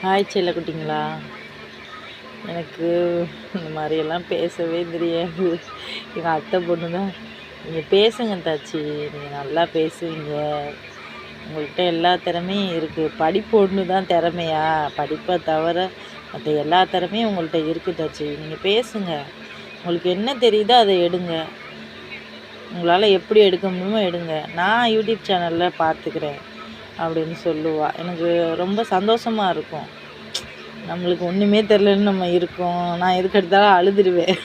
Hi செல்லக்குட்டிங்களா. எனக்கு இந்த மாதிரியெல்லாம் பேசவே தெரியாது. எங்கள் அத்தை பொண்ணு தான், நீங்கள் பேசுங்க தாச்சி, நீங்கள் நல்லா பேசுவீங்க, உங்கள்கிட்ட எல்லா திறமையும் இருக்குது, படிப்பு ஒன்று தான் திறமையா, படிப்பை தவிர மற்ற எல்லா திறமையும் உங்கள்கிட்ட இருக்குது தாச்சி, நீங்கள் பேசுங்க, உங்களுக்கு என்ன தெரியுதோ அதை எடுங்க, உங்களால் எப்படி எடுக்க முடியுமோ எடுங்க, நான் யூடியூப் சேனலில் பார்த்துக்கிறேன் அப்படின்னு சொல்லுவாள். எனக்கு ரொம்ப சந்தோஷமாக இருக்கும். நம்மளுக்கு ஒன்றுமே தெரிலன்னு நம்ம இருக்கோம். நான் எதுக்கு எடுத்தாலும் அழுதுடுவேன்.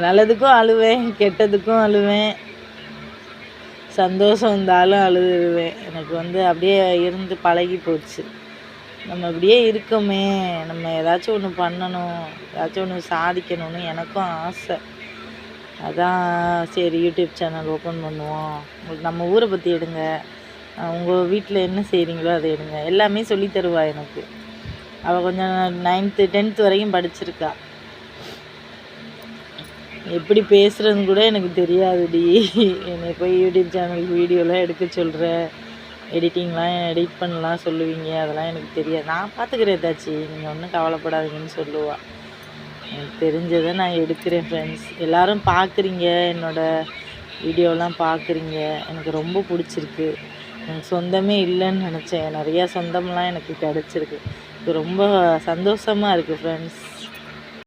நல்லதுக்கும் அழுவேன், கெட்டதுக்கும் அழுவேன், சந்தோஷம் இருந்தாலும் அழுதுடுவேன். எனக்கு அப்படியே இருந்து பழகி போச்சு. நம்ம இப்படியே இருக்கோமே, நம்ம ஏதாச்சும் ஒன்று பண்ணணும், ஏதாச்சும் ஒன்று சாதிக்கணும்னு எனக்கும் ஆசை. அதான் சரி யூடியூப் சேனல் ஓப்பன் பண்ணுவோம். உங்களுக்கு நம்ம ஊரை பற்றி எடுங்க, உங்கள் வீட்டில் என்ன செய்கிறீங்களோ அதை எடுங்க, எல்லாமே சொல்லி தருவா எனக்கு. அவள் கொஞ்சம் 9th 10th வரைக்கும் படிச்சிருக்கா. எப்படி பேசுகிறதுன்னு கூட எனக்கு தெரியாதுடி. என்னை போய் யூடியூப் சேனல் வீடியோலாம் எடுக்க சொல்கிற, எடிட்டிங்லாம் எடிட் பண்ணலாம் சொல்லுவீங்க, அதெல்லாம் எனக்கு தெரியாது, நான் பார்த்துக்கிறேன் தாச்சி, நீங்கள் ஒன்றும் கவலைப்படாதீங்கன்னு சொல்லுவாள். எனக்கு தெரிஞ்சதை நான் எடுக்கிறேன் ஃப்ரெண்ட்ஸ். எல்லோரும் பார்க்குறீங்க, என்னோடய வீடியோலாம் பார்க்குறீங்க, எனக்கு ரொம்ப பிடிச்சிருக்கு. எனக்கு சொந்தமே இல்லைன்னு நினச்சேன், நிறையா சொந்தம்லாம் எனக்கு கிடச்சிருக்கு. இது ரொம்ப சந்தோஷமாக இருக்குது ஃப்ரெண்ட்ஸ்.